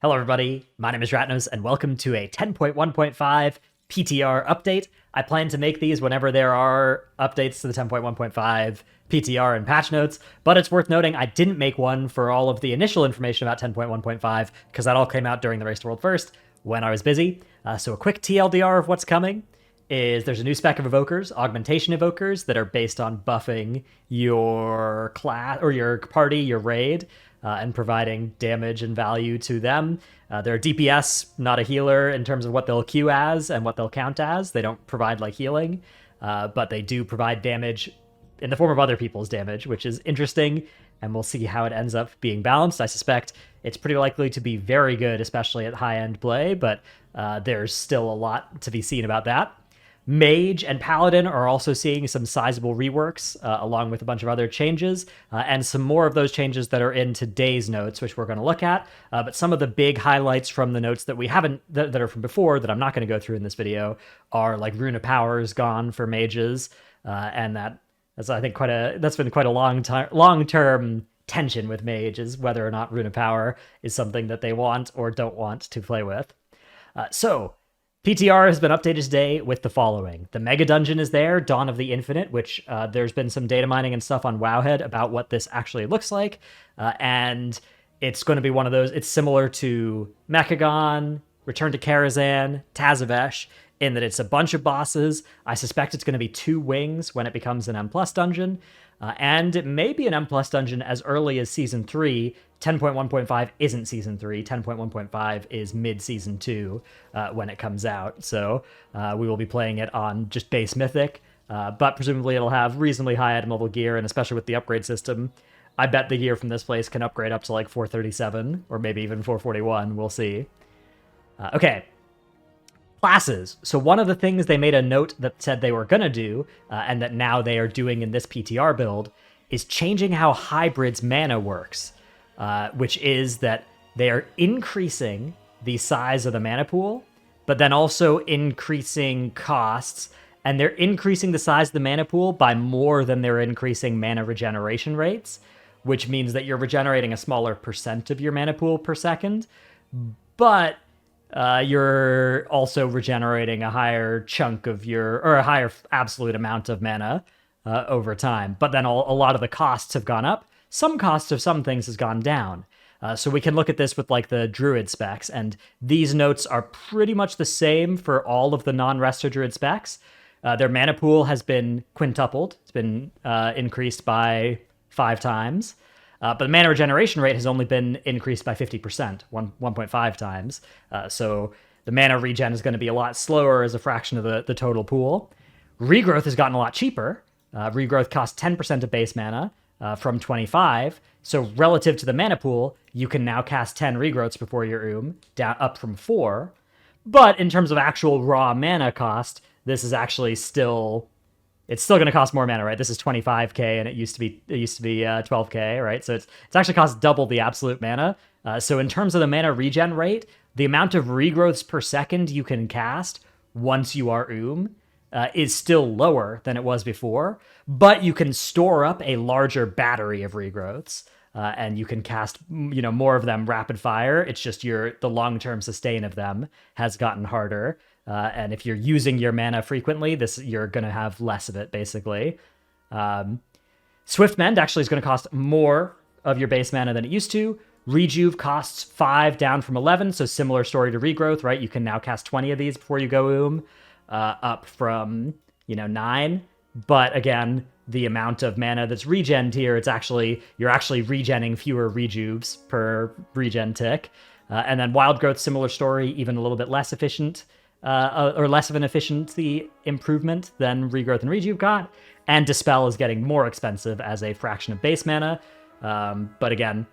Hello everybody, my name is Ratnos and welcome to a 10.1.5 PTR update. I plan to make these whenever there are updates to the 10.1.5 PTR and patch notes, but it's worth noting I didn't make one for all of the initial information about 10.1.5 because that all came out during the Race to World First when I was busy. So a quick TLDR of what's coming is there's a new spec of evokers, augmentation evokers, that are based on buffing your class or your party, your raid, and providing damage and value to them. They're a DPS, not a healer in terms of what they'll queue as and what they'll count as. They don't provide like healing, but they do provide damage in the form of other people's damage, which is interesting, and we'll see how it ends up being balanced. I suspect it's pretty likely to be very good, especially at high-end play, but there's still a lot to be seen about that. Mage and Paladin are also seeing some sizable reworks, along with a bunch of other changes, and some more of those changes that are in today's notes, which we're going to look at. But some of the big highlights from the notes that we haven't, that are from before, that I'm not going to go through in this video, are like Rune of Power is gone for mages, and that's I think that's been quite a long-term tension with Mage, is whether or not Rune of Power is something that they want or don't want to play with. So PTR has been updated today with the following. The Mega Dungeon is there, Dawn of the Infinite, which there's been some data mining and stuff on Wowhead about what this actually looks like. And it's going to be one of those, it's similar to Mechagon, Return to Karazhan, Tazavesh, in that it's a bunch of bosses. I suspect it's going to be 2 wings when it becomes an M+ dungeon. And it may be an M+ dungeon as early as Season 3. 10.1.5 isn't Season 3. 10.1.5 is mid-Season 2 when it comes out. So we will be playing it on just base Mythic, but presumably it'll have reasonably high item level gear, and especially with the upgrade system, I bet the gear from this place can upgrade up to like 437 or maybe even 441. We'll see. Okay. Classes. So one of the things they made a note that said they were going to do, and that now they are doing in this PTR build, is changing how Hybrid's mana works, which is that they are increasing the size of the mana pool, but then also increasing costs, and they're increasing the size of the mana pool by more than they're increasing mana regeneration rates, which means that you're regenerating a smaller percent of your mana pool per second, but you're also regenerating a higher chunk of or a higher absolute amount of mana over time. But then a lot of the costs have gone up. Some costs of some things has gone down. So we can look at this with like the Druid specs, and these notes are pretty much the same for all of the non-Resto Druid specs. Their mana pool has been quintupled. It's been increased by 5 times. But the mana regeneration rate has only been increased by 50%, 1.5 times. So the mana regen is going to be a lot slower as a fraction of the total pool. Regrowth has gotten a lot cheaper. Regrowth costs 10% of base mana from 25. So relative to the mana pool, you can now cast 10 regrowths before your up from 4. But in terms of actual raw mana cost, this is actually still... It's still going to cost more mana, right? This is 25k, and it used to be 12k, right? So it's actually cost double the absolute mana. So in terms of the mana regen rate, the amount of regrowths per second you can cast once you are is still lower than it was before, but you can store up a larger battery of regrowths, and you can cast more of them rapid fire. It's just the long-term sustain of them has gotten harder. And if you're using your mana frequently, you're going to have less of it, basically. Swift Mend actually is going to cost more of your base mana than it used to. Rejuve costs 5 down from 11, so similar story to Regrowth, right? You can now cast 20 of these before you go up from 9. But again, the amount of mana that's regened here, you're actually regenning fewer Rejuves per regen tick. And then Wild Growth, similar story, even a little bit less efficient. Or less of an efficiency improvement than Regrowth and Rejuve got, and Dispel is getting more expensive as a fraction of base mana. But again,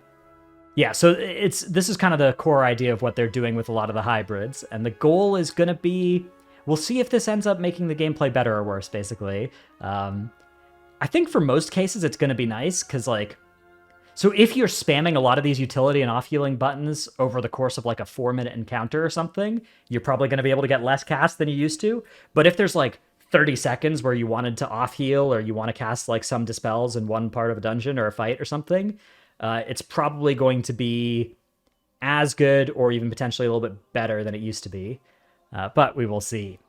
yeah, so this is kind of the core idea of what they're doing with a lot of the hybrids, and the goal is going to be, we'll see if this ends up making the gameplay better or worse, basically. I think for most cases it's going to be nice, because so if you're spamming a lot of these utility and off-healing buttons over the course of like a 4-minute encounter or something, you're probably going to be able to get less cast than you used to. But if there's like 30 seconds where you wanted to off-heal or you want to cast like some dispels in one part of a dungeon or a fight or something, it's probably going to be as good or even potentially a little bit better than it used to be. But we will see.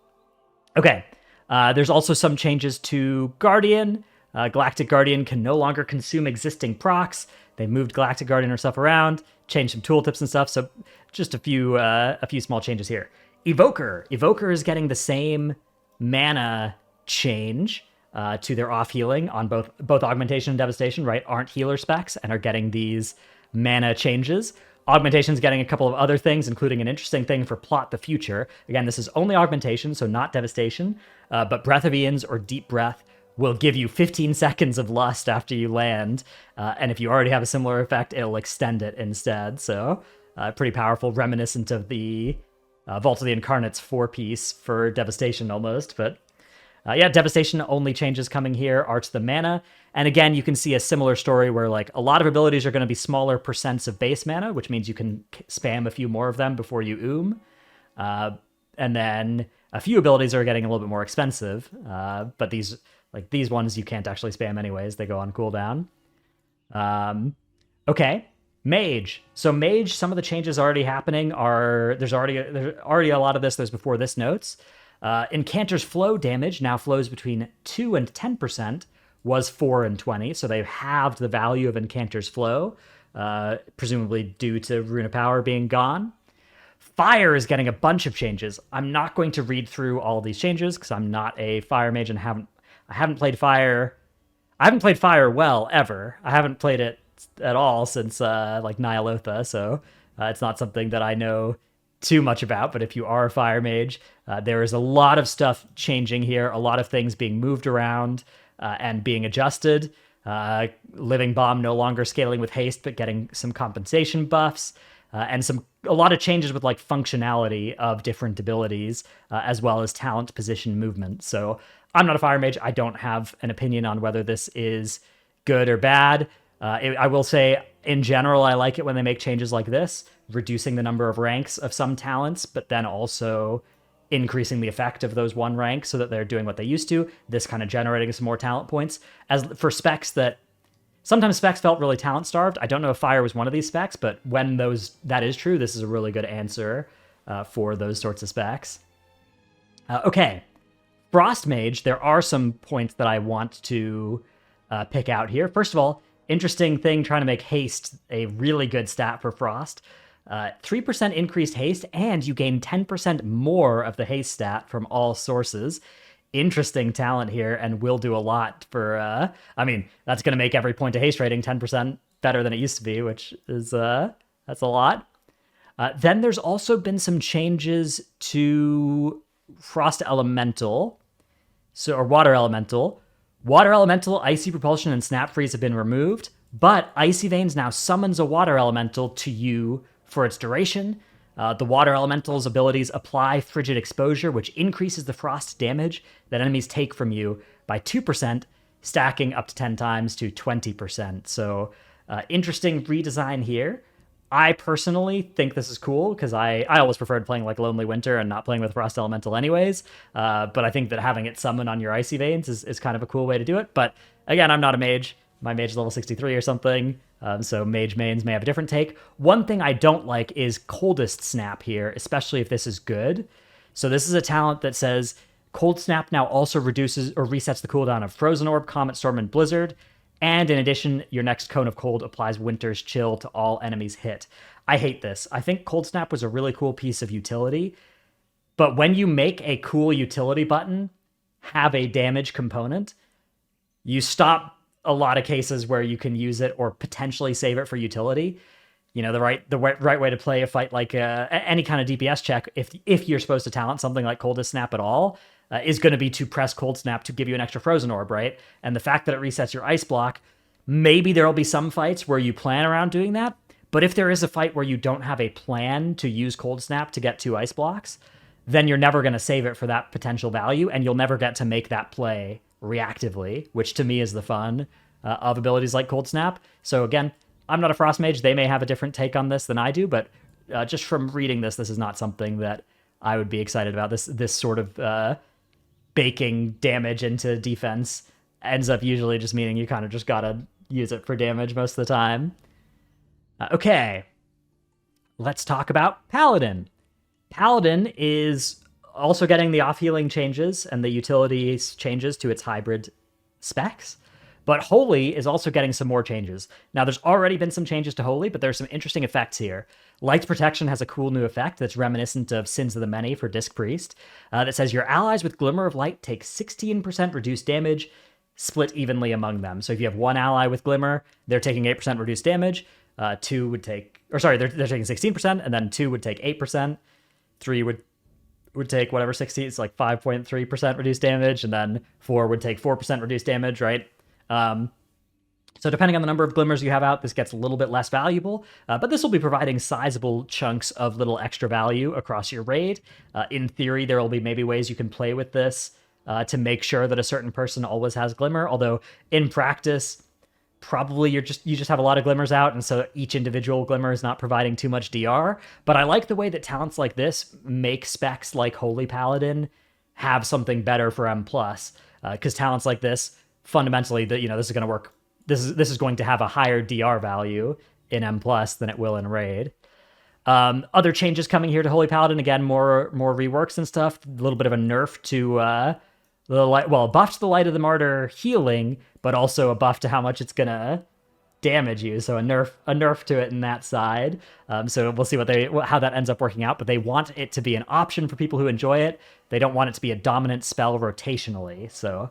Okay, there's also some changes to Guardian. Galactic Guardian can no longer consume existing procs. They moved Galactic Guardian herself around, changed some tooltips and stuff. So just a few small changes here. Evoker is getting the same mana change to their off healing on both Augmentation and Devastation, right? Aren't healer specs and are getting these mana changes. Augmentation's getting a couple of other things, including an interesting thing for Plot the Future. Again, this is only Augmentation, so not Devastation, but Breath of Aeons or Deep Breath will give you 15 seconds of Lust after you land, and if you already have a similar effect, it'll extend it instead, so pretty powerful, reminiscent of the Vault of the Incarnates 4-piece for Devastation almost, but yeah, Devastation only changes coming here are to the mana. And again, you can see a similar story where like a lot of abilities are going to be smaller percents of base mana, which means you can spam a few more of them before you and then a few abilities are getting a little bit more expensive. But these ones you can't actually spam anyways. They go on cooldown. Okay. Mage. So Mage, some of the changes already happening are there's already a lot of this. There's before this notes. Incanter's flow damage now flows between 2 and 10%, was 4 and 20, so they've halved the value of Incanter's flow, presumably due to Rune of Power being gone. Fire is getting a bunch of changes. I'm not going to read through all of these changes because I'm not a fire mage and I haven't played fire. I haven't played fire well ever. I haven't played it at all since like Nyalotha, so it's not something that I know too much about, but if you are a fire mage, there is a lot of stuff changing here, a lot of things being moved around and being adjusted. Living Bomb no longer scaling with haste, but getting some compensation buffs, and a lot of changes with like functionality of different abilities, as well as talent, position, movement. So I'm not a fire mage. I don't have an opinion on whether this is good or bad. I will say, in general, I like it when they make changes like this, reducing the number of ranks of some talents, but then also increasing the effect of those one ranks so that they're doing what they used to. This kind of generating some more talent points. As for specs that sometimes specs felt really talent starved. I don't know if fire was one of these specs, but when that is true, this is a really good answer for those sorts of specs. Okay, Frost Mage. There are some points that I want to pick out here. First of all, interesting thing trying to make haste a really good stat for Frost. 3% increased haste, and you gain 10% more of the haste stat from all sources. Interesting talent here, and will do a lot for, I mean, that's going to make every point of haste rating 10% better than it used to be, which is, that's a lot. Then there's also been some changes to Frost Elemental, or Water Elemental. Water Elemental, Icy Propulsion, and Snap Freeze have been removed, but Icy Veins now summons a Water Elemental to you for its duration. The Water Elemental's abilities apply Frigid Exposure, which increases the frost damage that enemies take from you by 2%, stacking up to 10 times to 20%. So interesting redesign here. I personally think this is cool because I always preferred playing like Lonely Winter and not playing with Frost Elemental anyways. But I think that having it summon on your Icy Veins is kind of a cool way to do it. But again, I'm not a mage. My mage is level 63 or something. So mage mains may have a different take. One thing I don't like is Coldest Snap here, especially if this is good. So this is a talent that says Cold Snap now also reduces or resets the cooldown of Frozen Orb, Comet Storm, and Blizzard. And in addition, your next Cone of Cold applies Winter's Chill to all enemies hit. I hate this. I think Cold Snap was a really cool piece of utility, but when you make a cool utility button have a damage component, you stop a lot of cases where you can use it or potentially save it for utility. You know, the right way to play a fight like any kind of DPS check, if you're supposed to talent something like Coldest Snap at all, is going to be to press Cold Snap to give you an extra Frozen Orb, right? And the fact that it resets your Ice Block, maybe there will be some fights where you plan around doing that, but if there is a fight where you don't have a plan to use Cold Snap to get 2 Ice Blocks, then you're never going to save it for that potential value, and you'll never get to make that play reactively, which to me is the fun of abilities like Cold Snap. So again, I'm not a Frost Mage. They may have a different take on this than I do, but just from reading this is not something that I would be excited about. This sort of baking damage into defense ends up usually just meaning you kind of just gotta use it for damage most of the time. Okay. let's talk about Paladin. Paladin is also getting the off-healing changes and the utilities changes to its hybrid specs. But Holy is also getting some more changes. Now, there's already been some changes to Holy, but there's some interesting effects here. Light Protection has a cool new effect that's reminiscent of Sins of the Many for Disc Priest that says your allies with Glimmer of Light take 16% reduced damage, split evenly among them. So if you have one ally with Glimmer, they're taking 8% reduced damage. Two would take, or sorry, they're taking 16%, and then two would take 8%. Three would take whatever 60, it's like 5.3% reduced damage, and then four would take 4% reduced damage, right? So depending on the number of glimmers you have out, this gets a little bit less valuable, but this will be providing sizable chunks of little extra value across your raid. In theory, there will be maybe ways you can play with this to make sure that a certain person always has glimmer, although in practice, probably you just have a lot of glimmers out, and so each individual glimmer is not providing too much DR. But I like the way that talents like this make specs like Holy Paladin have something better for M+, because talents like this, fundamentally, this is going to work. This is going to have a higher DR value in M+ than it will in Raid. Other changes coming here to Holy Paladin, again, more reworks and stuff. A little bit of a nerf to a buff to the Light of the Martyr healing, but also a buff to how much it's gonna damage you. So a nerf to it in that side. So we'll see how that ends up working out. But they want it to be an option for people who enjoy it. They don't want it to be a dominant spell rotationally. So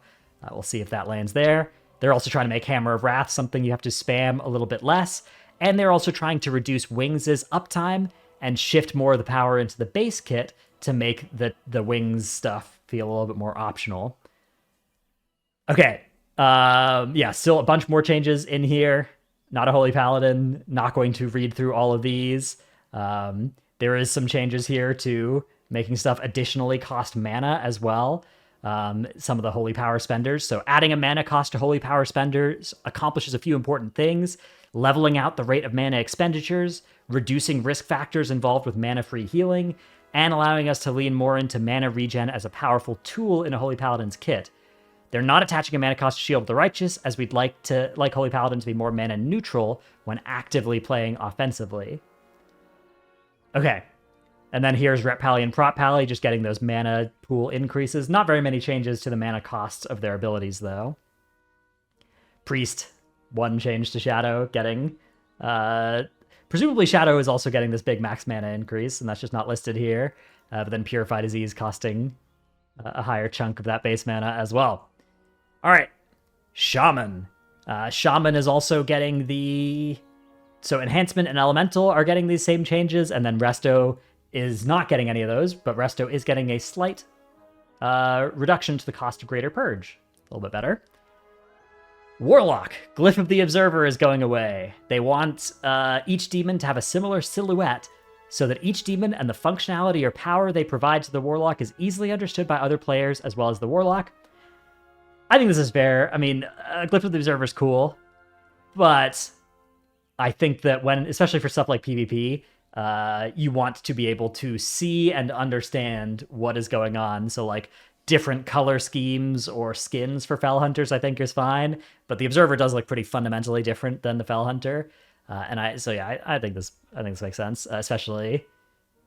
we'll see if that lands there. They're also trying to make Hammer of Wrath something you have to spam a little bit less. And they're also trying to reduce Wings' uptime and shift more of the power into the base kit to make the Wings stuff feel a little bit more optional. Okay. Still a bunch more changes in here. Not a Holy Paladin. Not going to read through all of these. There is some changes here to making stuff additionally cost mana as well. Some of the Holy Power Spenders. So adding a mana cost to Holy Power Spenders accomplishes a few important things. Leveling out the rate of mana expenditures, reducing risk factors involved with mana-free healing, and allowing us to lean more into mana regen as a powerful tool in a Holy Paladin's kit. They're not attaching a mana cost to Shield of the Righteous, as we'd like Holy Paladin to be more mana neutral when actively playing offensively. Okay. And then here's Rep Pally and Prop Pally, just getting those mana pool increases. Not very many changes to the mana costs of their abilities, though. Priest, one change to Shadow, getting... presumably Shadow is also getting this big max mana increase, and that's just not listed here. But then Purify Disease costing a higher chunk of that base mana as well. All right, Shaman. Shaman is also getting the... So Enhancement and Elemental are getting these same changes, and then Resto is not getting any of those, but Resto is getting a slight reduction to the cost of Greater Purge. A little bit better. Warlock, Glyph of the Observer is going away. They want each demon to have a similar silhouette so that each demon and the functionality or power they provide to the Warlock is easily understood by other players as well as the Warlock. I think this is fair. I mean, Glyph of the Observer is cool, but I think that especially for stuff like PvP, you want to be able to see and understand what is going on. So like different color schemes or skins for Fell Hunters, I think is fine. But the Observer does look pretty fundamentally different than the Fell Hunter. I think this makes sense, especially,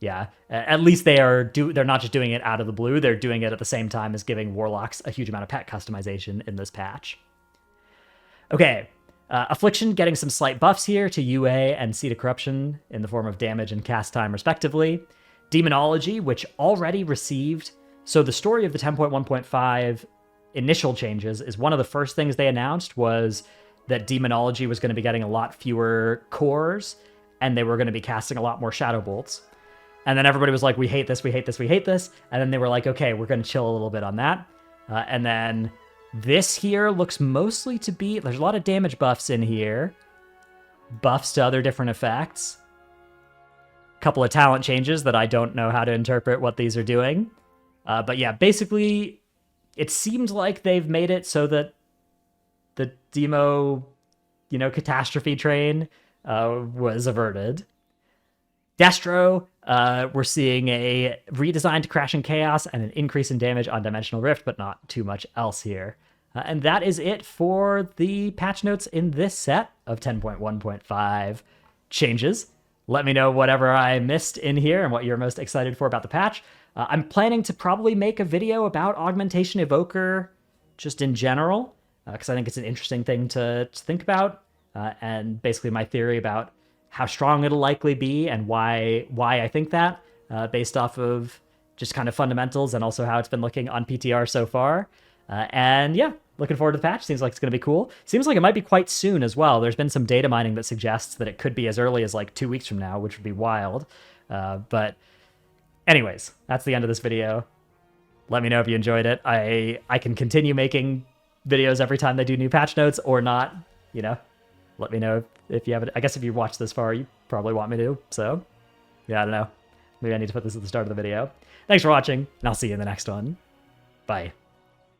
yeah. At least they're not just doing it out of the blue. They're doing it at the same time as giving Warlocks a huge amount of pet customization in this patch. Okay. Affliction getting some slight buffs here to UA and Seed of Corruption in the form of damage and cast time, respectively. Demonology, which already received... So the story of the 10.1.5 initial changes is one of the first things they announced was that Demonology was going to be getting a lot fewer cores, and they were going to be casting a lot more Shadow Bolts. And then everybody was like, we hate this, we hate this, we hate this. And then they were like, okay, we're going to chill a little bit on that. And then... This here looks mostly to be... There's a lot of damage buffs in here. Buffs to other different effects. A couple of talent changes that I don't know how to interpret what these are doing. But yeah, basically, it seemed like they've made it so that the Demo, catastrophe train was averted. Destro, we're seeing a redesign to Crash and Chaos and an increase in damage on Dimensional Rift, but not too much else here. And that is it for the patch notes in this set of 10.1.5 changes. let me know whatever I missed in here and what you're most excited for about the patch. I'm planning to probably make a video about Augmentation Evoker just in general, because I think it's an interesting thing to think about, and basically my theory about how strong it'll likely be and why I think that, based off of just kind of fundamentals and also how it's been looking on PTR so far. And yeah, looking forward to the patch. Seems like it's going to be cool. Seems like it might be quite soon as well. There's been some data mining that suggests that it could be as early as like 2 weeks from now, which would be wild. But anyways, that's the end of this video. Let me know if you enjoyed it. I can continue making videos every time they do new patch notes or not, you know. Let me know if you have it. I guess if you watched this far, you probably want me to. So, yeah, I don't know. Maybe I need to put this at the start of the video. Thanks for watching, and I'll see you in the next one. Bye.